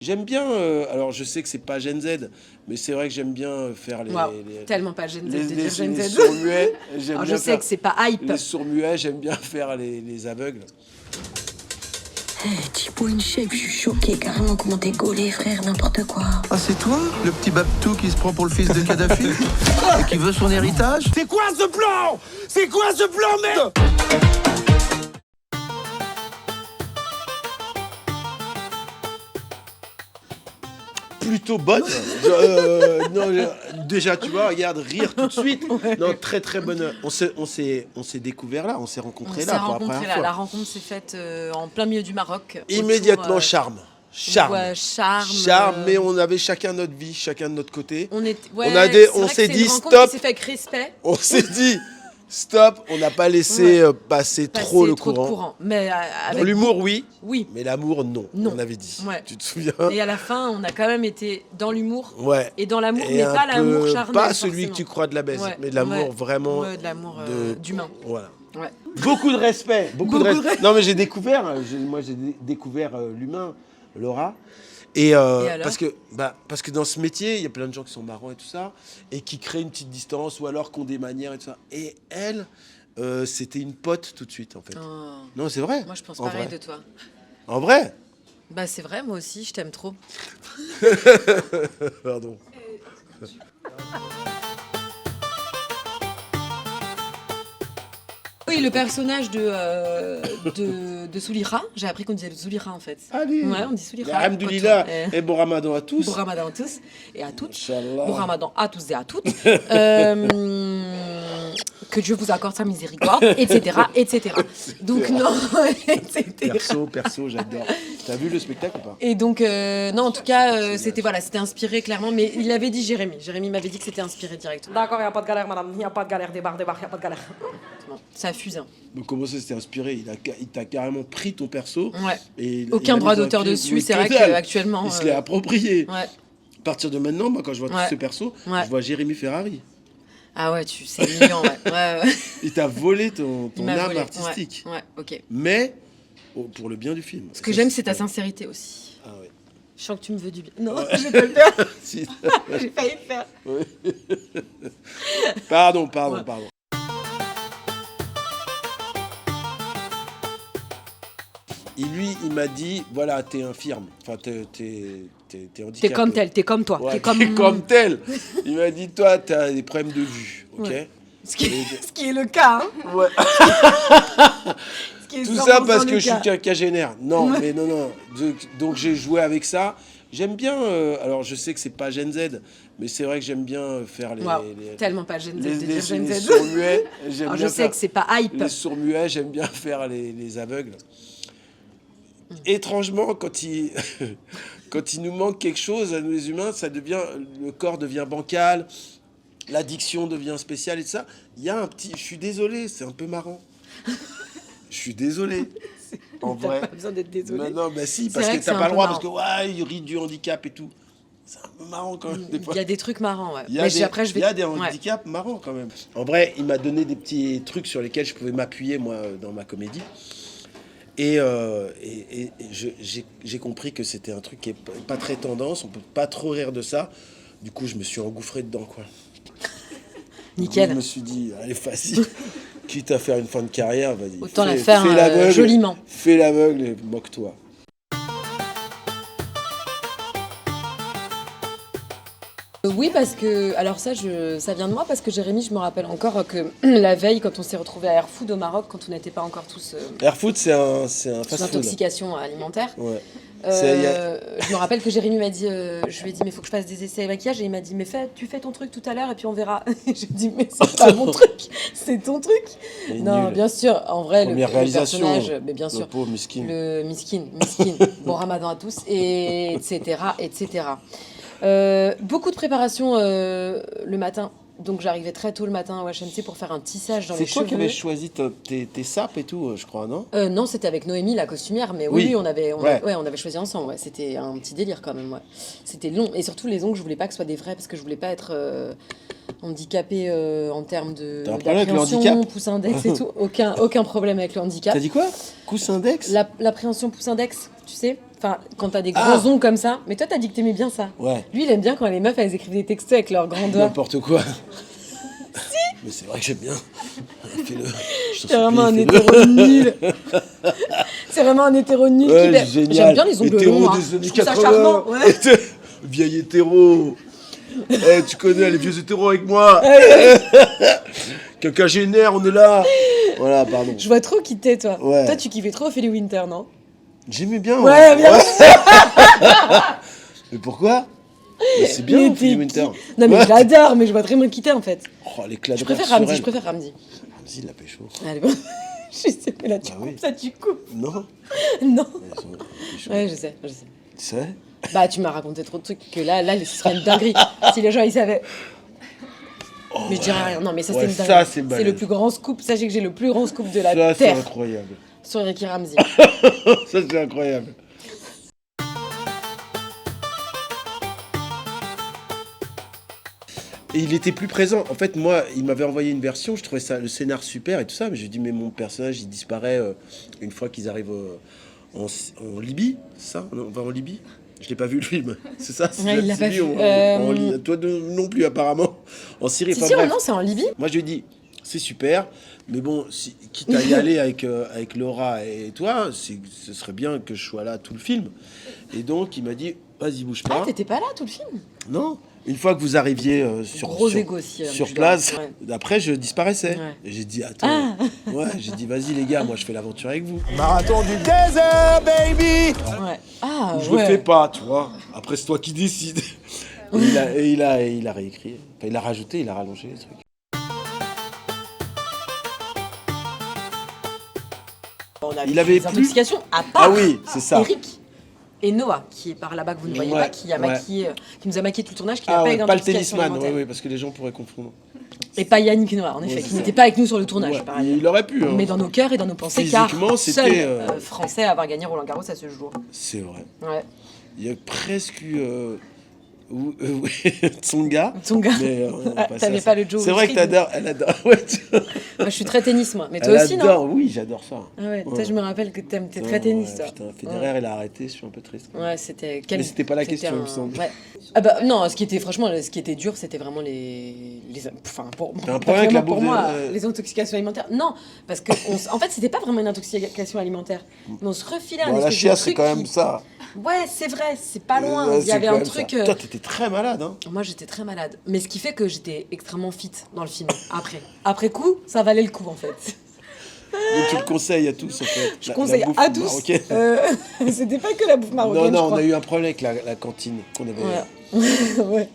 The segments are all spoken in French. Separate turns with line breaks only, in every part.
J'aime bien, alors je sais que c'est pas Gen Z, mais c'est vrai que j'aime bien faire
Waouh, tellement pas Gen Z de dire Gen
les
Z.
sourds-muets. J'aime
Alors je
bien
sais
faire
que c'est pas hype.
les sourds-muets, j'aime bien faire les aveugles.
Tipo une shape, je suis choquée carrément comment t'es gaulé, frère, n'importe quoi.
Ah, c'est toi, le petit Babtou qui se prend pour le fils de Kadhafi et qui veut son héritage?
C'est quoi ce plan? C'est quoi ce plan, merde?
Plutôt bonne. Non, déjà, tu vois, regarde, rire tout de suite. Non, très très bonne. On s'est découvert là, on s'est rencontrés là pour la première fois.
La rencontre s'est faite en plein milieu du Maroc.
Immédiatement,
autour,
charme.
Ouais, charme.
Mais on avait chacun notre vie, chacun de notre côté.
On
s'est dit stop.
C'est fait avec respect.
On s'est dit stop. On n'a pas laissé passer trop le courant.
Mais
Dans l'humour, oui.
Oui.
Mais l'amour, non.
Non.
On avait dit.
Ouais.
Tu te souviens?
Et à la fin, on a quand même été dans l'humour.
Ouais.
Et dans l'amour,
Et
mais
un
pas l'amour
peu-
charnel.
Pas celui
forcément.
que tu crois de la baisse,
Ouais.
mais de l'amour vraiment.
Ouais, de l'amour d'humain.
Voilà.
Ouais.
Beaucoup de respect. Beaucoup de
Beaucoup de
respect.
respect.
Non, mais j'ai découvert, découvert l'humain, Laura. Et,
alors
parce que dans ce métier, il y a plein de gens qui sont marrants et tout ça, et qui créent une petite distance, ou alors qui ont des manières et tout ça. Et elle, c'était une pote tout de suite, en fait.
Oh.
Non, c'est vrai.
Moi, je pense
En
pareil
vrai.
de toi.
En vrai.
Bah, c'est vrai, moi aussi, je t'aime trop.
Pardon.
Oui, le personnage de Soulira, j'ai appris qu'on disait Soulira en fait.
Allez.
Ouais, on dit Soulira.
Alhamdoulilah.
Quand on-
Et bon ramadan à tous.
Bon ramadan à tous et à toutes.
Inch'Allah.
Bon ramadan à tous et à toutes. Que Dieu vous accorde sa miséricorde, etc., etc. Donc non, etc.
Perso, j'adore. T'as vu le spectacle ou pas?
Et donc, non, en tout cas, c'était inspiré clairement. Mais il avait dit Jérémy. Jérémy m'avait dit que c'était inspiré directement.
D'accord, il n'y a pas de galère, madame. Il n'y a pas de galère. Débarque, il n'y a pas de galère.
Bon, ça fuse. Hein.
Mais comment ça s'était inspiré? Il t'a carrément pris ton perso.
Ouais.
Et
Aucun
il a
droit
mis dans
d'auteur
un clip.
dessus.
Oui,
C'est
que
vrai
dalle.
qu'actuellement.
Il se l'est approprié.
Ouais.
À partir de maintenant, moi, quand je vois
Ouais.
tous ces persos,
Ouais.
je vois Jérémy Ferrari.
Ah ouais, c'est mignon. Ouais.
Il t'a volé ton
Il m'a
âme
volé.
artistique.
Ouais, ok.
Mais pour le bien du film.
Ce que j'aime, c'est ta sincérité aussi.
Ah ouais.
Je sens que tu me veux du bien. Non, je vais pas le faire.
Si.
J'ai failli le faire.
Pardon. Il m'a dit, voilà, t'es infirme. Enfin, t'es handicapé.
T'es comme tel, t'es comme toi.
Ouais,
T'es comme...
t'es comme tel. Il m'a dit, toi, t'as des problèmes de vue, ok?
Ouais. Ce qui est le cas. Hein.
Ouais.
Ce qui est
Tout ça
100%
parce
le
que je suis
cas.
quinquagénaire. Non, mais non. Donc j'ai joué avec ça. J'aime bien, alors je sais que c'est pas Gen Z, mais c'est vrai que j'aime bien faire
Waouh, tellement pas Gen Z de dire Gen
les
Z.
sourds-muets. J'aime
Alors,
bien
je sais
faire
que c'est pas hype.
les sourds-muets, j'aime bien faire les aveugles. Étrangement, quand il nous manque quelque chose à nous les humains, le corps devient bancal, l'addiction devient spéciale et tout ça. Il y a un petit, je suis désolé, c'est un peu marrant. Je suis désolé. En
T'as
vrai.
pas besoin d'être désolé.
Non, bah si,
C'est
parce
vrai
que
que c'est
t'as
un
pas le
peu
droit,
marrant.
parce que il rit du handicap et tout. C'est un peu marrant quand même, des fois.
Il y a des trucs marrants, ouais.
Il y a
Mais
des,
après, je vais...
il y a des
Ouais.
handicaps marrants quand même. En vrai, il m'a donné des petits trucs sur lesquels je pouvais m'appuyer, moi, dans ma comédie. Et j'ai compris que c'était un truc qui est pas très tendance, on peut pas trop rire de ça. Du coup, je me suis engouffré dedans, quoi.
Nickel.
Je me suis dit, allez, facile. Quitte à faire une fin de carrière, vas-y.
Autant la faire
l'aveugle,
joliment.
Fais l'aveugle et moque-toi.
Oui, parce que... Alors ça vient de moi, parce que Jérémy, je me rappelle encore que la veille, quand on s'est retrouvés à Airfood au Maroc, quand on n'était pas encore tous
Airfood, c'est un
sous
fast-food.
intoxication alimentaire,
Ouais.
je me rappelle que Jérémy m'a dit, je lui ai dit, mais il faut que je fasse des essais et maquillage, et il m'a dit, mais tu fais ton truc tout à l'heure et puis on verra. Et je lui ai dit, mais c'est pas mon truc, c'est ton truc.
Il est
Non,
nul.
bien sûr, en vrai, le
Première réalisation.
personnage, mais bien
Le
sûr,
pauvre miskin.
le miskin, bon ramadan à tous, et etc., etc. Beaucoup de préparation le matin. Donc j'arrivais très tôt le matin au HMC pour faire un tissage dans les
C'est toi
cheveux.
qui avais choisi tes sapes et tout, je crois, non?
Non, c'était avec Noémie, la costumière, mais
Oui.
oui, on avait choisi ensemble. Ouais. C'était un petit délire quand même. Ouais. C'était long. Et surtout, les ongles, je voulais pas que ce soit des vrais parce que je voulais pas être handicapée en termes de
T'as un problème avec le
d'appréhension,
handicap
pouce index et tout. Aucun problème avec le handicap.
T'as dit quoi? Cousse index?
L'appréhension pouce index, tu sais? Enfin, quand t'as des grands ongles comme ça. Mais toi, t'as dit que t'aimais bien ça.
Ouais.
Lui, il aime bien quand les meufs, elles écrivent des textos avec leurs grands doigts.
N'importe quoi. Mais c'est vrai que j'aime bien. Fais-le. Je t'en
C'est vraiment un
supplie, fais-le.
hétéro nul. C'est vraiment un hétéro nul
Ouais,
qui baise.
génial.
J'aime bien les ongles
Hétéro
longs. Hein.
des années
Je trouve ça
80.
charmant. Ouais.
Vieil hétéro. Eh, tu connais les vieux hétéros avec moi. Quinquagénaire, on est là. Voilà, pardon.
Je vois trop qui t'es, toi.
Ouais.
Toi, tu kiffais trop Ophélie Winter, non?
J'aimais bien.
Ouais, bien
Mais pourquoi? Mais c'est bien,
Mais
Ophélie
t'es
Winter.
qui Non, mais
Ouais.
je l'adore, mais je vois très bien qui t'es, en fait.
Oh, l'éclat de
Je préfère
rire sur
Ramsey,
elle.
je préfère Ramsey.
Ramsey, il l'a pécho.
Allez, bon. Je sais, mais là, tu
Bah
coupes,
oui.
ça, tu coupes.
Non.
Non.
Ils ont pécho.
Ouais, je sais, je sais.
Tu sais?
Bah, tu m'as raconté trop de trucs que là, ce serait une dinguerie. Si les gens, ils savaient. Mais je dirais rien. Non, mais ça,
Ouais,
c'est une
ça,
dinguerie.
c'est
C'est
balèze.
le plus grand scoop. Sachez que j'ai le plus grand scoop de la
Ça, c'est
Terre
incroyable.
sur Ricky Ramsey.
Ça, c'est incroyable. Et il était plus présent. En fait, moi, il m'avait envoyé une version, je trouvais ça, le scénar super et tout ça, mais je lui ai dit, mais mon personnage, il disparaît une fois qu'ils arrivent en Libye, c'est ça? On va en Libye? Je l'ai pas vu le film, c'est ça? C'est
Ouais, il l'a pas
Libye
vu.
ou toi non plus, apparemment. En Syrie,
Si,
enfin
si,
bref.
non, c'est en Libye.
Moi, je lui ai dit, c'est super, mais bon, quitte à y aller avec Laura et toi, ce serait bien que je sois là tout le film. Et donc, il m'a dit, vas-y, bouge
Ah,
pas.
t'étais pas là tout le film?
Non. Une fois que vous arriviez
Gros égo aussi,
sur
je
place,
dois- ouais.
après, je disparaissais.
Ouais.
Et j'ai dit, attends. Ouais, j'ai dit, vas-y, les gars, moi, je fais l'aventure avec vous.
Marathon du désert, baby.
Ouais. Ah,
Je
ouais.
le fais pas, tu vois. Après, c'est toi qui décides. Et il a réécrit. Enfin, il a rajouté, il a rallongé les trucs.
On a
Il
vu
avait
des
plus-
intoxications à part
Ah oui, c'est ça.
Eric et Noah, qui est par là-bas que vous ne voyez
Ouais,
pas, qui a
ouais.
maquillé, qui nous a maquillé tout le tournage, qui n'a
Ah
pas eu
ouais, pas le
d'intoxication
tennisman,
alimentaire.
oui, parce que les gens pourraient confondre.
Et pas Yannick Noah, en effet,
Ouais,
qui
c'est
n'était
ça.
pas avec nous sur le tournage,
Ouais,
par ailleurs.
il aurait pu. Hein.
Mais dans nos cœurs et dans nos pensées, car
Physiquement,
seul
c'était,
Français à avoir gagné Roland Garros à ce jour.
C'est vrai.
Ouais.
Il y a presque eu Tsonga.
Tsonga.
Mais,
Ah,
passé
t'avais
à ça.
pas le Joe
C'est vrai que
Wilfried.
elle adore. Ouais,
Moi, je suis très tennis, moi. Mais toi
elle
aussi,
adore,
non?
oui, j'adore ça.
Ah ouais, toi,
Ouais.
je me rappelle que t'es
Putain,
très tennis,
ouais,
toi.
Putain, Federer, il a arrêté, je suis un peu triste.
Ouais, c'était.
Mais c'était pas la question, il me semble.
Ouais. Ah bah non, ce qui était franchement, ce qui était dur, c'était vraiment enfin pour
T'as un
pas
problème avec la
vraiment pour
bouffe
moi,
de-
les intoxications alimentaires. Non, parce que en fait, c'était pas vraiment une intoxication alimentaire. Mais on se refilait un
Bon, la
espèce de
chiasse, c'est
truc
quand même
qui-
ça.
Ouais, c'est vrai, c'est pas loin.
Ouais,
Il y
c'est
avait
quand
un
même
truc.
ça. Toi, t'étais très malade, hein.
Moi, j'étais très malade. Mais ce qui fait que j'étais extrêmement fit dans le film. Après coup, ça valait le coup en fait.
Donc, tu le conseilles à tous, en fait.
Je
La
conseille
bouffe
à tous.
marocaine.
C'était pas que la bouffe marocaine.
Non,
je
on
crois.
a eu un problème avec la cantine qu'on avait.
Ouais. Ouais.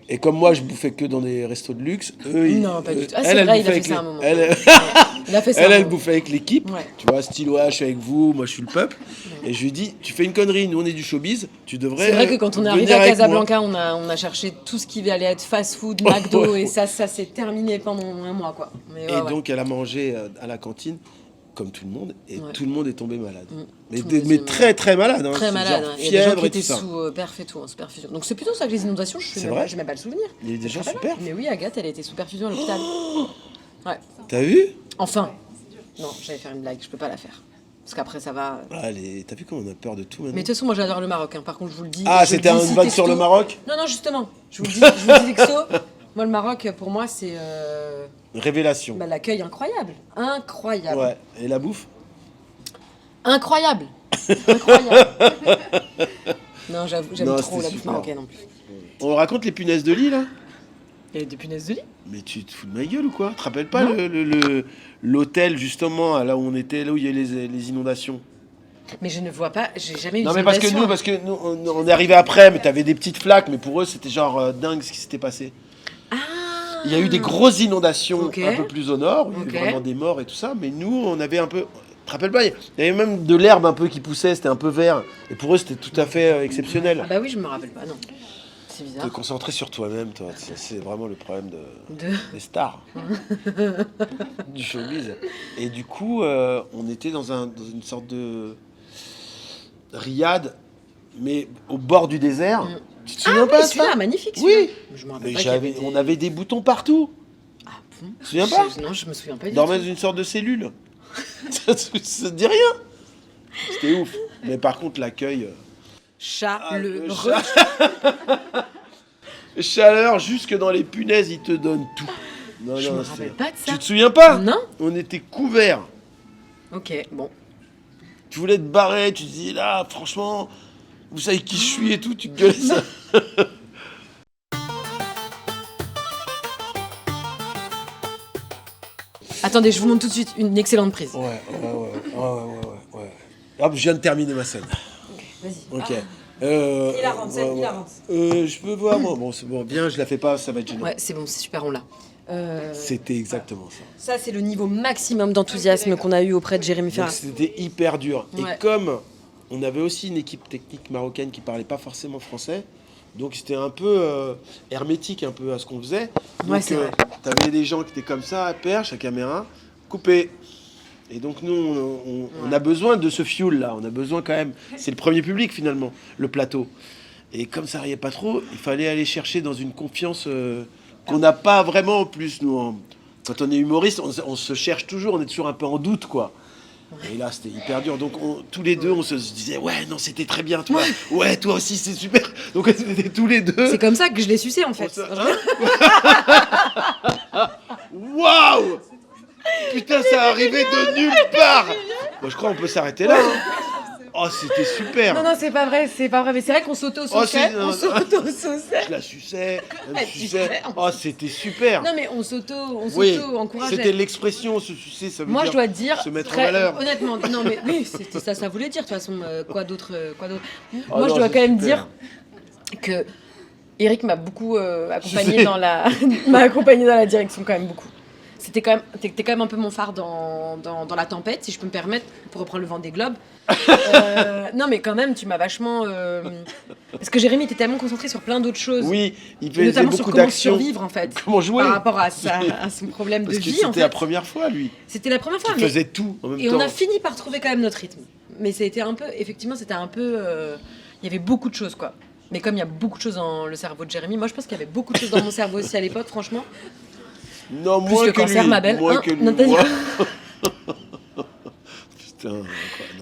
Et comme moi, je bouffais que dans des restos de luxe, eux,
Non, pas du tout. Ah, c'est vrai, il a
bouffait
fait
avec
ça
les-
à un moment.
Elle,
Il a fait ça.
elle,
un
elle
moment.
bouffait avec l'équipe.
Ouais.
Tu vois, style, ouais, je suis avec vous, moi, je suis le peuple. Et je lui dis, tu fais une connerie, nous, on est du showbiz, tu devrais.
C'est vrai que quand on est arrivé
venir
à
avec moi.
Casablanca, on a cherché tout ce qui allait être fast-food, McDo, et ça s'est terminé pendant un mois, quoi. Mais
Et
ouais, ouais.
donc, elle a mangé à la cantine, comme tout le monde, et
Ouais.
tout le monde est tombé malade. Mais,
Tout le monde
mais
est
très, très malade. Hein.
Très
C'est
malade.
genre
Hein. Il y a des gens
fièvre
qui
et
étaient
tout ça.
sous perf et tout, en sous-perfusion. Donc c'est plutôt ça que les inondations,
C'est vrai
j'ai même pas le souvenir.
Il y a eu des gens
Très
super.
malades. Mais oui, Agathe, elle a été sous perfusion à l'hôpital. Ouais.
T'as vu?
Enfin. Non, j'allais faire une blague, je peux pas la faire. Parce qu'après, ça va.
Allez, t'as vu comment on a peur de tout maintenant?
Mais de toute façon, moi j'adore le Maroc. Hein. Par contre, je vous le dis.
Ah,
je le
c'était
dis
une
ici
vanne
texto.
sur le Maroc?
Non, non, justement. Je vous le dis texto. Moi, le Maroc, pour moi, c'est
Révélation.
bah, l'accueil incroyable. Incroyable.
Ouais. Et la bouffe?
Incroyable. Incroyable. Non, j'aime
Non,
trop
c'était
la bouffe
super.
marocaine en plus.
On raconte les punaises de lit, là?
Il y a des punaises de lit.
Mais tu te fous de ma gueule ou quoi? Tu te rappelles pas l'hôtel, justement, là où on était, là où il y a les inondations?
Mais je ne vois pas, j'ai jamais eu
Non, mais parce
d'inondation.
que nous, on est arrivé après, mais t'avais des petites flaques, mais pour eux, c'était genre dingue ce qui s'était passé.
Ah.
Il y a eu des grosses inondations
Ok.
un peu plus au nord, où il y
Ok.
a eu vraiment des morts et tout ça, mais nous, on avait un peu. Tu te rappelles pas? Il y avait même de l'herbe un peu qui poussait, c'était un peu vert, et pour eux, c'était tout à fait exceptionnel.
Ah bah oui, je me rappelle pas, non. C'est
Te
bizarre.
concentrer sur toi-même, toi, c'est vraiment le problème des stars du showbiz. Et du coup, on était dans une sorte de riad, mais au bord du désert. Tu te souviens
Ah
pas
oui,
de
celui-là,
ça?
magnifique.
Oui.
Celui-là. Je me rappelle
Mais
pas qu'il y avait
on avait des boutons partout.
Ah bon.
Tu te souviens pas?
Non, je me souviens pas
On
du
dormait
tout.
dans une sorte de cellule. Ça te dit rien? C'était ouf. Mais par contre, l'accueil.
chaleureux.
Chaleur, jusque dans les punaises, ils te donnent tout. Non,
Je me
c'est-
rappelle pas de ça.
Tu te souviens pas?
Non.
On était couverts.
Ok, bon.
Tu voulais te barrer, tu te dis là, franchement, vous savez qui je suis et tout, tu gueules ça.
Attendez, je vous montre tout de suite une excellente prise.
Ouais. Hop, je viens de terminer ma scène.
Vas-y.
Ok.
Hilarante, scène hilarante.
Je peux voir, moi. Bon, c'est bon, bien, je la fais pas, ça va être gênant.
Ouais, c'est bon, c'est super, on l'a.
C'était exactement ça.
Ça, c'est le niveau maximum d'enthousiasme qu'on a eu auprès de Jérémy
Donc
Ferrat.
c'était hyper dur.
Ouais.
Et comme on avait aussi une équipe technique marocaine qui parlait pas forcément français, donc c'était un peu hermétique un peu à ce qu'on faisait. Donc
Ouais, c'est vrai.
t'avais des gens qui étaient comme ça, à perche, à caméra, coupés. Et donc nous, on a besoin de ce fuel là, on a besoin quand même. C'est le premier public finalement, le plateau. Et comme ça riait pas trop, il fallait aller chercher dans une confiance qu'on n'a pas vraiment en plus nous. Quand on est humoriste, on se cherche toujours, on est toujours un peu en doute quoi. Et là, c'était hyper dur. Donc, tous les deux, on se disait, ouais, non, c'était très bien, toi. Ouais, toi aussi, c'est super. Donc, on était tous les deux.
C'est comme ça que je l'ai sucé, en
On
fait.
se- Waouh! Putain, ça arrivait de nulle part. Moi, je crois qu'on peut s'arrêter là. hein. Oh, c'était super.
Non, non, c'est pas vrai, mais c'est vrai qu'on s'auto-sauçait.
Oh, c'est-
On s'auto-sauçait.
Je la suçais, elle me
Elle
suçait.
suçait.
Oh, c'était super.
Non, mais on
Oui,
s'auto-encourageait.
c'était l'expression, se sucer, ça veut
Moi,
dire
je dois te dire,
se mettre en
très-
valeur.
honnêtement, non mais oui, c'était ça, ça voulait dire de toute façon, quoi d'autre. Moi,
non,
je dois
c'est
quand même
super.
dire que Eric m'a beaucoup accompagné dans la, m'a accompagné dans la direction quand même beaucoup. T'es quand même un peu mon phare dans la tempête, si je peux me permettre, pour reprendre le vent des globes. Non, mais quand même, tu m'as vachement. Parce que Jérémy était tellement concentré sur plein d'autres choses.
Oui, il
Et
faisait
notamment sur
beaucoup
comment
d'actions.
survivre en fait.
Comment jouer.
Par rapport à son problème
Parce
de
que
vie en
c'était
fait.
la première fois, lui.
C'était la première fois.
Il
mais-
faisait tout en même
Et
temps.
on a fini par trouver quand même notre rythme. Mais c'était un peu, effectivement, c'était un peu. Il y avait beaucoup de choses, quoi. Mais comme il y a beaucoup de choses dans le cerveau de Jérémy, moi je pense qu'il y avait beaucoup de choses dans mon cerveau aussi à l'époque, franchement.
Non,
Plus
moins
le
que
cancer,
lui.
ma belle.
Moins
Hein,
que lui.
non, t'as dit-
Moi. Putain. quoi,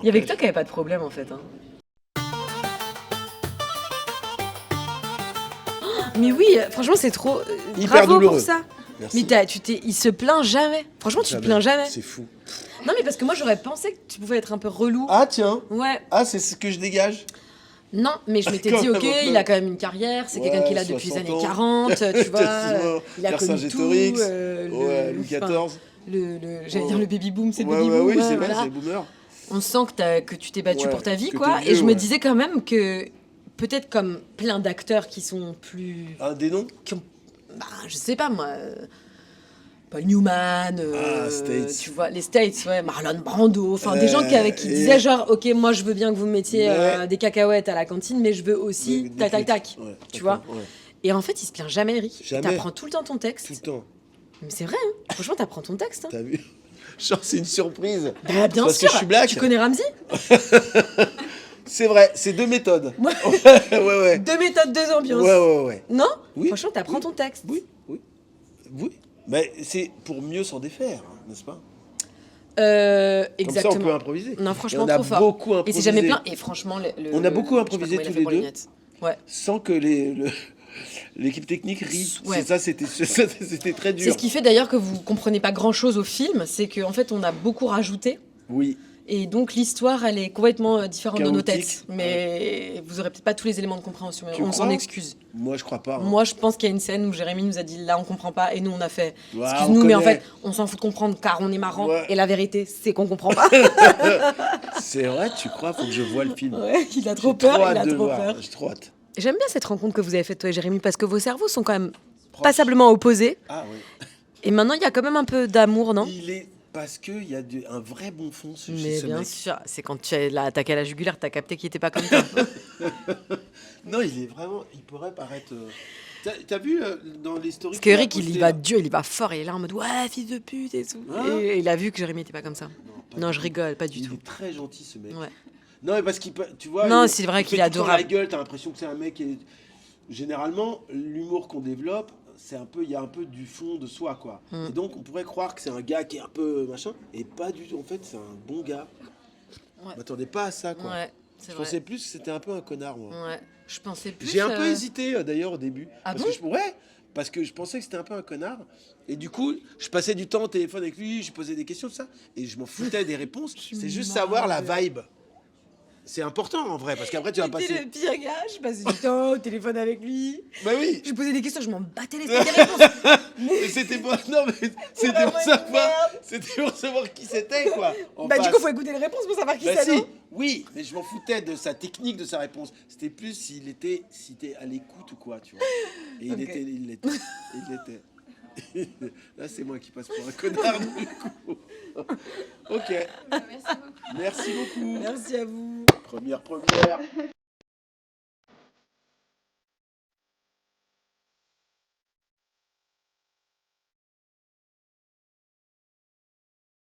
Il y avait que
n'empêche.
toi qui n'avais pas de problème en fait. Hein. Mais oui, franchement, c'est trop.
Hyper
Bravo
douloureux.
pour ça.
Merci.
Mais il se plaint jamais. Franchement, tu te plains jamais.
C'est fou.
Non, mais parce que moi, j'aurais pensé que tu pouvais être un peu relou.
Ah, tiens.
Ouais.
Ah, c'est ce que je dégage.
Non, mais je m'étais
Quand
dit, ok,
même un peu.
il a quand même une carrière, c'est
Ouais,
quelqu'un qui l'a depuis les
60
années
ans.
40, tu vois.
Effectivement.
Il a connu tout.
Vercingétorix.
le-
Ouais, Louis
enfin,
XIV.
J'allais dire le baby boom, c'est le
Ouais,
baby
ouais,
boom.
oui,
ouais,
c'est vrai,
voilà.
c'est boomer.
On sent que tu t'es battu
Ouais,
pour ta vie,
que
quoi.
t'es
Et
vieux,
je me
ouais.
disais quand même que, peut-être comme plein d'acteurs qui sont plus.
Un des noms
Qui ont, bah, je sais pas moi. Paul Newman,
States.
tu vois, les States, ouais, Marlon Brando, enfin des gens qui
et-
disaient genre, ok, moi je veux bien que vous me mettiez
Mais-
des cacahuètes à la cantine, mais je veux aussi
Des
tac tac tac,
frites. Ouais,
tu vois.
ouais.
Et en fait, il se plaint jamais, Eric.
Jamais.
T'apprends tout le temps ton texte.
Tout le temps.
Mais c'est vrai, hein. Franchement, t'apprends ton texte. Hein.
T'as vu? Genre, c'est une surprise.
Bah, bien
Parce
sûr.
que je suis black.
Tu connais Ramsey?
C'est vrai, c'est deux méthodes.
Ouais.
ouais.
Deux méthodes, deux ambiances.
Ouais.
Non?
Oui.
Franchement, t'apprends
Oui.
ton texte.
Oui. Mais c'est pour mieux s'en défaire, hein, n'est-ce pas?
Exactement.
Comme ça, on peut improviser.
Non, franchement,
Et on a
trop fort.
beaucoup
Et
improvisé.
c'est jamais plein. Et franchement,
On a beaucoup
je sais pas
improvisé
comment il a
tous
fait
les
pour
deux.
lunettes. Ouais.
Sans que l'équipe technique rit.
Ouais.
C'était très dur.
C'est ce qui fait d'ailleurs que vous comprenez pas grand chose au film, c'est qu'en fait on a beaucoup rajouté
Oui.
et donc l'histoire elle est complètement différente de nos
Chaotique.
têtes. Mais vous aurez peut-être pas tous les éléments de compréhension, mais
Tu
on s'en
crois
excuse.
Moi, je crois pas. hein.
Moi je pense qu'il y a une scène où Jérémy nous a dit là on comprend pas et nous on a fait
Ouais,
excuse-nous
on
mais en
connaît.
fait on s'en fout de comprendre car on est marrant
Ouais.
et la vérité c'est qu'on comprend pas.
C'est vrai, tu crois? Faut que je voie le film.
Ouais, il a
J'ai
trop peur,
hâte
il a
de
trop
voir.
peur.
J'ai trop hâte.
J'aime bien cette rencontre que vous avez faite toi et Jérémy parce que vos cerveaux sont quand même passablement opposés
Ah oui.
et maintenant il y a quand même un peu d'amour, non?
Il est parce qu'il y a un vrai bon fond chez
Mais
ce
bien
mec.
sûr, c'est quand tu as attaqué à la jugulaire, t'as capté qu'il était pas comme toi.
Non, il est vraiment. Il pourrait paraître. T'as vu dans les stories
Parce
qu'il a
qu'Eric, il y
postées,
va
là
dur, il y va fort, et il est là en mode ouais, fils de pute et tout.
Hein
Et il a vu que Jérémy était pas comme ça.
pas
Non,
du
je
tout.
rigole, pas du
Il
tout.
est très gentil ce mec.
Ouais.
Non, mais parce qu'il peut. Tu vois.
Non,
il-
c'est vrai
il
qu'il
fait
est
tout le temps
adorable.
la gueule, t'as l'impression que c'est un mec qui est. Généralement, l'humour qu'on développe, c'est un peu. Il y a un peu du fond de soi, quoi. Et donc, on pourrait croire que c'est un gars qui est un peu machin, et pas du tout. En fait, c'est un bon gars.
Ouais.
Je m'attendais pas à ça, quoi.
Ouais. C'est
Je
vrai.
pensais plus que c'était un peu un connard, moi.
Ouais. Je pensais plus.
J'ai un peu hésité d'ailleurs au début.
Ah
Parce que ouais, parce que je pensais que c'était un peu un connard. Et du coup, je passais du temps au téléphone avec lui, je posais des questions, tout ça. Et je m'en foutais des réponses. C'est juste savoir la vibe. C'est important en vrai, parce qu'après tu vas
C'était
passer.
le pire gars, je passais du temps au téléphone avec lui.
Bah oui.
Je lui posais des questions, je m'en battais les steaks des réponses.
Mais c'était pas. Non, mais c'était
vraiment
pour
une
savoir.
merde.
C'était pour savoir qui c'était, quoi. en
Bah, du
face.
coup, faut écouter les réponses pour savoir qui
Bah
c'est,
si,
non?
oui, mais je m'en foutais de sa technique, de sa réponse. C'était plus s'il était à l'écoute ou quoi, tu vois. Et il
Ok.
était, il l'était. Il l'était. Là, c'est moi qui passe pour un connard, du coup. Ok. Merci beaucoup.
Merci à vous.
Première.